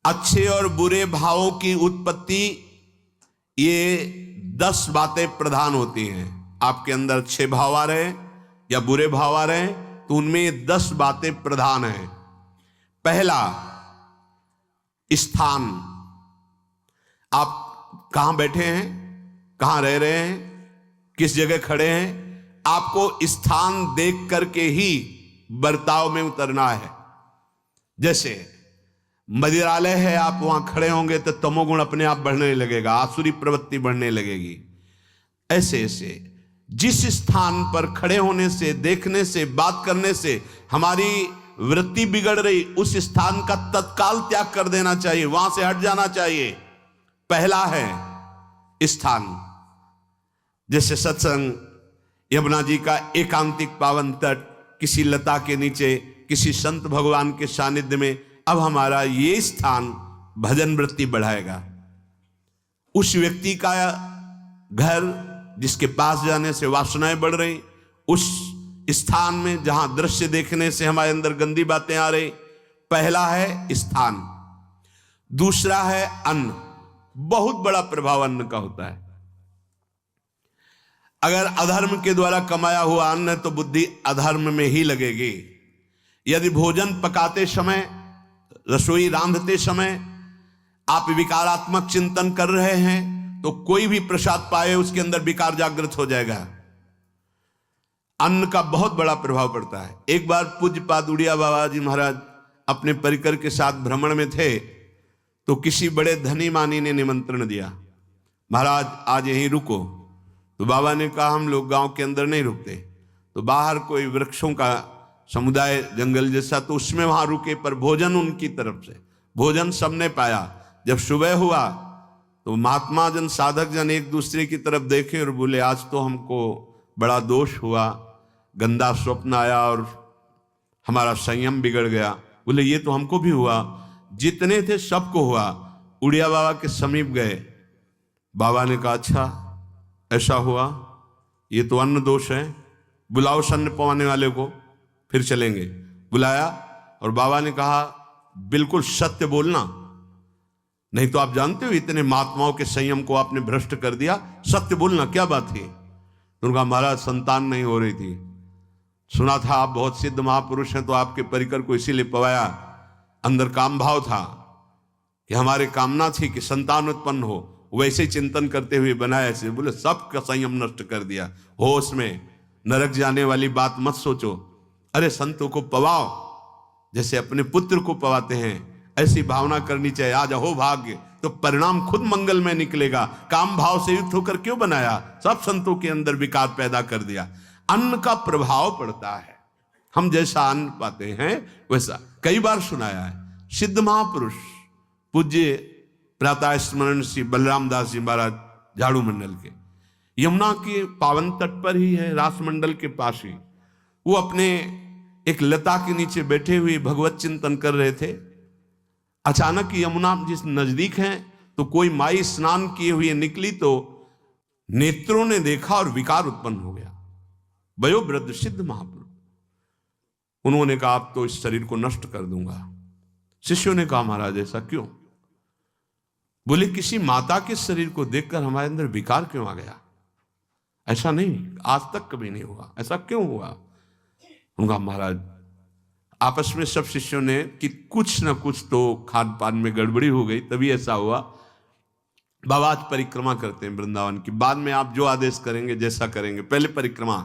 अच्छे और बुरे भावों की उत्पत्ति, ये 10 बातें प्रधान होती हैं। आपके अंदर अच्छे भाव आ रहे या बुरे भाव आ रहे तो उनमें ये 10 बातें प्रधान हैं। पहला, स्थान। आप कहां बैठे हैं, कहां रह रहे हैं, किस जगह खड़े हैं, आपको स्थान देख करके ही बर्ताव में उतरना है। जैसे मदिरालय है, आप वहां खड़े होंगे तो तमोगुण अपने आप बढ़ने लगेगा, आसुरी प्रवृत्ति बढ़ने लगेगी। ऐसे ऐसे जिस स्थान पर खड़े होने से, देखने से, बात करने से हमारी वृत्ति बिगड़ रही, उस स्थान का तत्काल त्याग कर देना चाहिए, वहां से हट जाना चाहिए। पहला है स्थान। जैसे सत्संग, यमुना जी का एकांतिक पावन तट, किसी लता के नीचे, किसी संत भगवान के सानिध्य में, अब हमारा ये स्थान भजन वृत्ति बढ़ाएगा। उस व्यक्ति का घर जिसके पास जाने से वासनाएं बढ़ रही, उस स्थान में जहां दृश्य देखने से हमारे अंदर गंदी बातें आ रही, पहला है स्थान। दूसरा है अन्न। बहुत बड़ा प्रभाव अन्न का होता है। अगर अधर्म के द्वारा कमाया हुआ अन्न है तो बुद्धि अधर्म में ही लगेगी। यदि भोजन पकाते समय, रसोई रांधते समय आप विकारात्मक चिंतन कर रहे हैं तो कोई भी प्रसाद पाए उसके अंदर विकार जागृत हो जाएगा। अन्न का बहुत बड़ा प्रभाव पड़ता है। एक बार पूज्यपाद उड़िया बाबा जी महाराज अपने परिकर के साथ भ्रमण में थे तो किसी बड़े धनी मानी ने निमंत्रण दिया, महाराज आज यहीं रुको। तो बाबा ने कहा हम लोग गांव के अंदर नहीं रुकते। तो बाहर कोई वृक्षों का समुदाय, जंगल जैसा, तो उसमें वहां रुके, पर भोजन उनकी तरफ से, भोजन सबने पाया। जब सुबह हुआ तो महात्मा जन, साधक जन एक दूसरे की तरफ देखे और बोले आज तो हमको बड़ा दोष हुआ, गंदा स्वप्न आया और हमारा संयम बिगड़ गया। बोले ये तो हमको भी हुआ, जितने थे सबको हुआ। उड़िया बाबा के समीप गए, बाबा ने कहा अच्छा ऐसा हुआ, ये तो अन्न दोष है, बुलाओ सन्न पवाने वाले को, फिर चलेंगे। बुलाया और बाबा ने कहा बिल्कुल सत्य बोलना, नहीं तो आप जानते हो इतने महात्माओं के संयम को आपने भ्रष्ट कर दिया, सत्य बोलना क्या बात थी। तो उनका महाराज संतान नहीं हो रही थी, सुना था आप बहुत सिद्ध महापुरुष हैं तो आपके परिकर को इसीलिए पवाया, अंदर काम भाव था कि हमारे कामना थी कि संतान उत्पन्न हो, वैसे ही चिंतन करते हुए बनाया ऐसे। बोले सबका संयम नष्ट कर दिया। होश में, नरक जाने वाली बात मत सोचो। अरे संतों को पवाओ जैसे अपने पुत्र को पवाते हैं, ऐसी भावना करनी चाहिए। आज हो भाग्य तो परिणाम खुद मंगल में निकलेगा। काम भाव से युक्त होकर क्यों बनाया, सब संतों के अंदर विकार पैदा कर दिया। अन्न का प्रभाव पड़ता है, हम जैसा अन्न पाते हैं वैसा। कई बार सुनाया है सिद्ध महापुरुष पूज्य प्रातः स्मरण श्री बलराम दास जी महाराज झाड़ू मंडल के, यमुना के पावन तट पर ही है, रास मंडल के पास ही, वो अपने एक लता के नीचे बैठे हुए भगवत चिंतन कर रहे थे। अचानक यमुना जिस नजदीक है तो कोई माई स्नान किए हुए निकली तो नेत्रों ने देखा और विकार उत्पन्न हो गया। वयोवृद्ध सिद्ध महापुरुष, उन्होंने कहा आप तो इस शरीर को नष्ट कर दूंगा। शिष्यों ने कहा महाराज ऐसा क्यों। बोले किसी माता के शरीर को देखकर हमारे अंदर विकार क्यों आ गया, ऐसा नहीं, आज तक कभी नहीं हुआ, ऐसा क्यों हुआ। उनका महाराज आपस में सब शिष्यों ने कि कुछ ना कुछ तो खान पान में गड़बड़ी हो गई तभी ऐसा हुआ। बाबा आज परिक्रमा करते हैं वृंदावन की, बाद में आप जो आदेश करेंगे जैसा करेंगे, पहले परिक्रमा।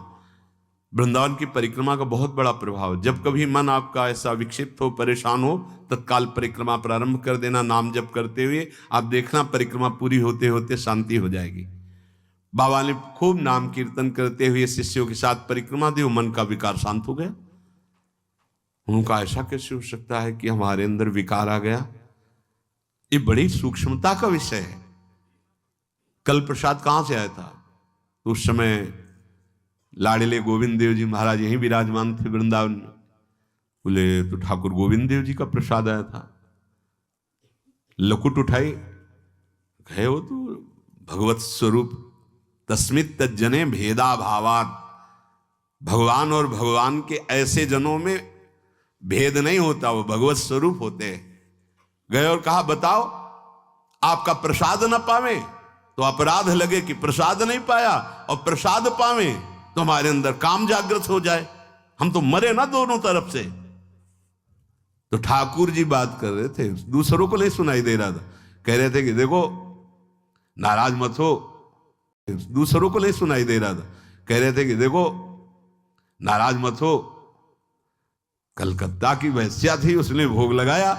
वृंदावन की परिक्रमा का बहुत बड़ा प्रभाव, जब कभी मन आपका ऐसा विक्षिप्त हो, परेशान हो, तत्काल परिक्रमा प्रारंभ कर देना नाम जप करते हुए। आप देखना परिक्रमा पूरी होते होते शांति हो जाएगी। बाबा ने खूब नाम कीर्तन करते हुए शिष्यों के साथ परिक्रमा दी, मन का विकार शांत हो गया। उनका ऐसा कैसे हो सकता है कि हमारे अंदर विकार आ गया, ये बड़ी सूक्ष्मता का विषय है। कल प्रसाद कहां से आया था, तो उस समय लाडले गोविंद देव जी महाराज यहीं विराजमान थे वृंदावन में। बोले तो ठाकुर गोविंद देव जी का प्रसाद आया था। लकुट उठाई, गए हो तो भगवत स्वरूप तस्मित तज्जने भेदा भावात, भगवान और भगवान के ऐसे जनों में भेद नहीं होता, वो भगवत स्वरूप होते हैं। गए और कहा बताओ आपका प्रसाद न पावे तो अपराध लगे कि प्रसाद नहीं पाया, और प्रसाद पावे तो हमारे अंदर काम जागृत हो जाए, हम तो मरे ना दोनों तरफ से। तो ठाकुर जी बात कर रहे थे, दूसरों को नहीं सुनाई दे रहा था। कह रहे थे कि देखो नाराज मत हो, दूसरों को नहीं सुनाई दे रहा था। कह रहे थे कि देखो नाराज मत हो, कलकत्ता की वैश्या थी, उसने भोग लगाया,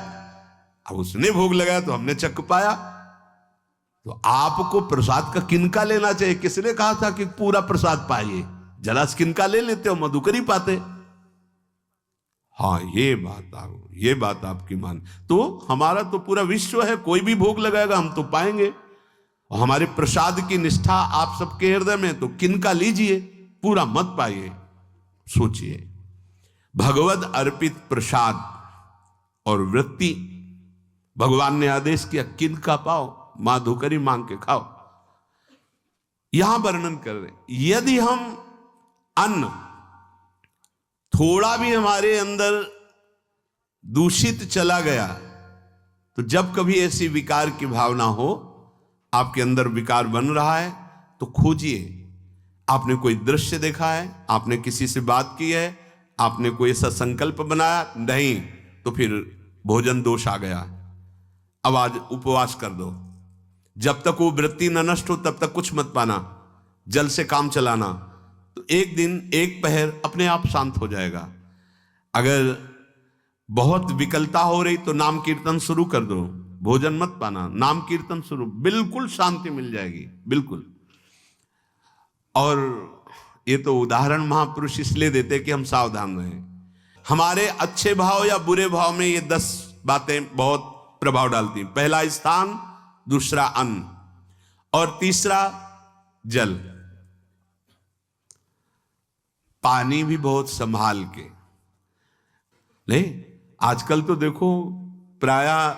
अब उसने भोग लगाया तो हमने चख पाया, तो आपको प्रसाद का किनका लेना चाहिए? किसने कहा था कि पूरा प्रसाद पाइए? जरा किनका ले लेते हो, मधुकरी पाते। हाँ ये बात आपकी मान, तो हमारा तो पूरा विश्व है, कोई भी भोग लगाएगा हम तो पाएंगे। और हमारे प्रसाद की निष्ठा आप सबके हृदय में, तो किनका लीजिए, पूरा मत पाइए। सोचिए, भगवद अर्पित प्रसाद और वृत्ति भगवान ने आदेश किया किनका पाओ, माधुकरी मांग के खाओ। यहां वर्णन कर रहे, यदि हम अन्न थोड़ा भी हमारे अंदर दूषित चला गया, तो जब कभी ऐसी विकार की भावना हो, आपके अंदर विकार बन रहा है, तो खोजिए। आपने कोई दृश्य देखा है, आपने किसी से बात की है, आपने कोई ऐसा संकल्प बनाया, नहीं, तो फिर भोजन दोष आ गया, अब आज उपवास कर दो। जब तक वो वृत्ति न नष्ट हो तब तक कुछ मत पाना, जल से काम चलाना, तो एक दिन एक पहर अपने आप शांत हो जाएगा। अगर बहुत विकलता हो रही तो नाम कीर्तन शुरू कर दो, भोजन मत पाना, नाम कीर्तन शुरू, बिल्कुल शांति मिल जाएगी, बिल्कुल। और ये तो उदाहरण महापुरुष इसलिए देते कि हम सावधान रहें। हमारे अच्छे भाव या बुरे भाव में ये 10 बातें बहुत प्रभाव डालती हैं। पहला स्थान, दूसरा अन्न, और तीसरा जल। पानी भी बहुत संभाल के नहीं, आजकल तो देखो प्रायः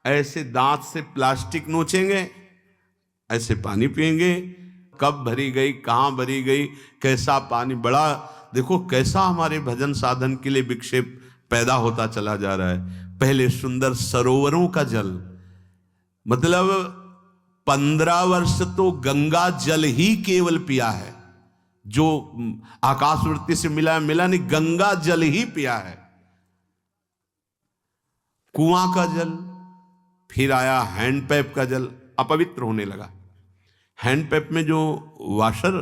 ऐसे दांत से प्लास्टिक नोचेंगे, ऐसे पानी पिएंगे, कब भरी गई, कहां भरी गई, कैसा पानी, बड़ा देखो कैसा हमारे भजन साधन के लिए विक्षेप पैदा होता चला जा रहा है। पहले सुंदर सरोवरों का जल, मतलब 15 वर्ष तो गंगा जल ही केवल पिया है, जो आकाशवृत्ति से मिला नहीं, गंगा जल ही पिया है। कुआं का जल, फिर आया हैंडपैप का जल, अपवित्र होने लगा। हैंडपैप में जो वाशर,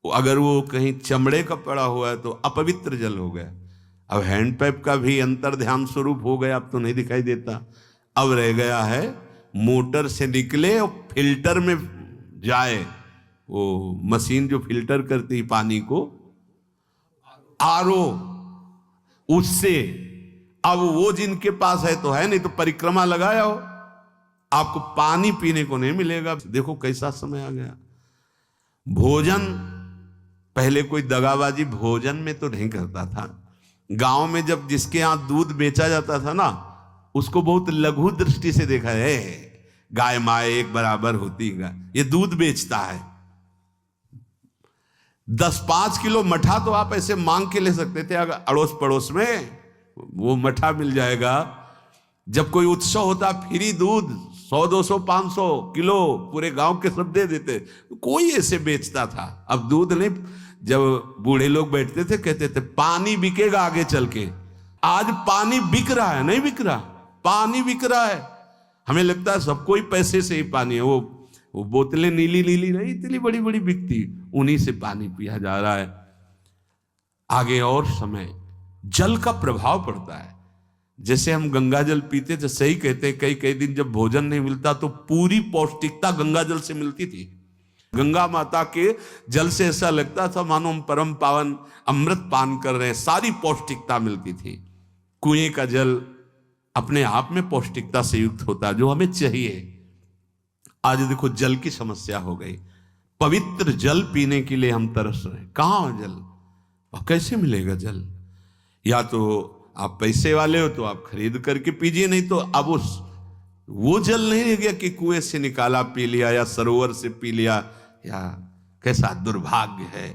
अगर वो कहीं चमड़े का पड़ा हुआ है तो अपवित्र जल हो गया। अब हैंडपैप का भी अंतर ध्यान स्वरूप हो गया, अब तो नहीं दिखाई देता। अब रह गया है मोटर से निकले और फिल्टर में जाए, वो मशीन जो फिल्टर करती पानी को, आरओ, उससे। अब वो जिनके पास है तो है, नहीं तो परिक्रमा लगाया हो, आपको पानी पीने को नहीं मिलेगा। देखो कैसा समय आ गया। भोजन, पहले कोई दगाबाजी भोजन में तो नहीं करता था। गांव में जब जिसके यहां दूध बेचा जाता था ना, उसको बहुत लघु दृष्टि से देखा है, गाय माए एक बराबर होती है, ये दूध बेचता है। 10-5 किलो मठा तो आप ऐसे मांग के ले सकते थे, अगर अड़ोस पड़ोस में वो मठा मिल जाएगा। जब कोई उत्सव होता, फ्री दूध 100, 200, 500 किलो पूरे गांव के सब दे देते, कोई ऐसे बेचता था। अब दूध नहीं, जब बूढ़े लोग बैठते थे कहते थे पानी बिकेगा आगे चल के। आज पानी बिक रहा है, नहीं बिक रहा, पानी बिक रहा है। हमें लगता है सबको ही पैसे से ही पानी है, वो बोतलें नीली नीली नहीं, इतनी बड़ी बड़ी बिकती, उन्हीं से पानी पिया जा रहा है। आगे और समय जल का प्रभाव पड़ता है। जैसे हम गंगा जल पीते थे, सही कहते हैं, कई कई दिन जब भोजन नहीं मिलता तो पूरी पौष्टिकता गंगा जल से मिलती थी। गंगा माता के जल से ऐसा लगता था मानो हम परम पावन अमृत पान कर रहे हैं, सारी पौष्टिकता मिलती थी। कुएं का जल अपने आप में पौष्टिकता से युक्त होता है, जो हमें चाहिए। आज देखो जल की समस्या हो गई, पवित्र जल पीने के लिए हम तरस रहे हैं। कहां जल, और कैसे मिलेगा जल? या तो आप पैसे वाले हो तो आप खरीद करके पीजिए, नहीं तो अब वो जल नहीं रह गया कि कुएं से निकाला पी लिया या सरोवर से पी लिया, या कैसा दुर्भाग्य है।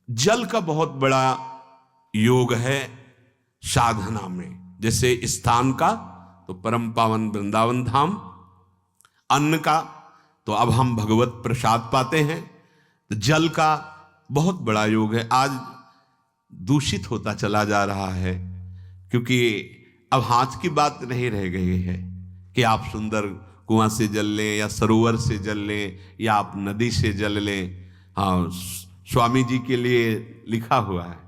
जल का बहुत बड़ा योग है साधना में। जैसे स्थान का तो परम पावन वृंदावन धाम, अन्न का तो अब हम भगवत प्रसाद पाते हैं, तो जल का बहुत बड़ा योग है। आज दूषित होता चला जा रहा है, क्योंकि अब हाथ की बात नहीं रह गई है कि आप सुंदर कुआं से जल लें या सरोवर से जल लें या आप नदी से जल लें। हाँ, स्वामी जी के लिए लिखा हुआ है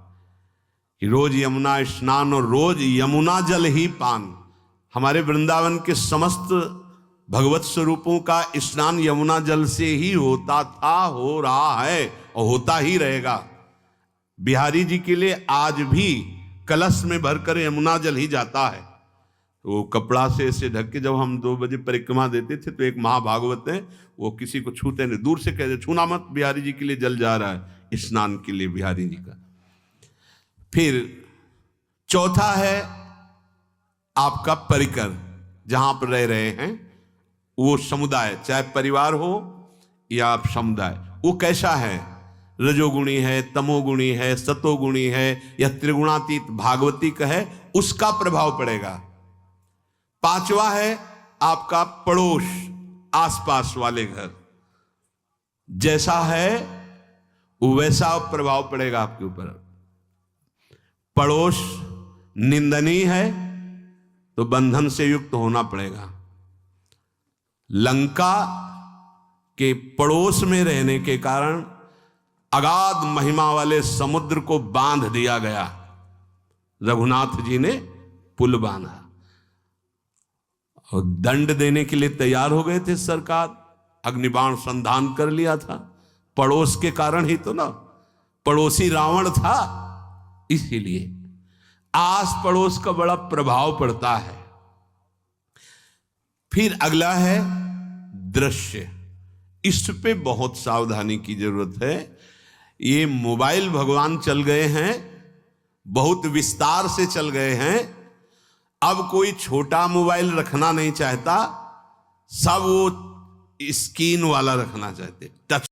कि रोज यमुना स्नान और रोज यमुना जल ही पान। हमारे वृंदावन के समस्त भगवत स्वरूपों का स्नान यमुना जल से ही होता था, हो रहा है और होता ही रहेगा। बिहारी जी के लिए आज भी कलश में भरकर यमुना जल ही जाता है। वो कपड़ा से ऐसे ढक के जब हम 2 बजे परिक्रमा देते थे तो एक महाभागवत है, वो किसी को छूते नहीं, दूर से कहते छूना मत, बिहारी जी के लिए जल जा रहा है स्नान के लिए बिहारी जी का। फिर चौथा है आपका परिकर, जहां पर रह रहे हैं वो समुदाय, चाहे परिवार हो या आप समुदाय, वो कैसा है, रजोगुणी है, तमोगुणी है, सतोगुणी है या त्रिगुणातीत भागवतिक है, उसका प्रभाव पड़ेगा। पांचवा है आपका पड़ोस, आसपास वाले घर, जैसा है वैसा प्रभाव पड़ेगा आपके ऊपर। पड़ोस निंदनीय है तो बंधन से युक्त होना पड़ेगा। लंका के पड़ोस में रहने के कारण अगाध महिमा वाले समुद्र को बांध दिया गया, रघुनाथ जी ने पुल बांधा और दंड देने के लिए तैयार हो गए थे सरकार, अग्निबाण संधान कर लिया था, पड़ोस के कारण ही तो ना, पड़ोसी रावण था, इसीलिए आस पड़ोस का बड़ा प्रभाव पड़ता है। फिर अगला है दृश्य, इस पे बहुत सावधानी की जरूरत है। ये मोबाइल भगवान चल गए हैं, बहुत विस्तार से चल गए हैं, अब कोई छोटा मोबाइल रखना नहीं चाहता, सब वो स्क्रीन वाला रखना चाहते, टच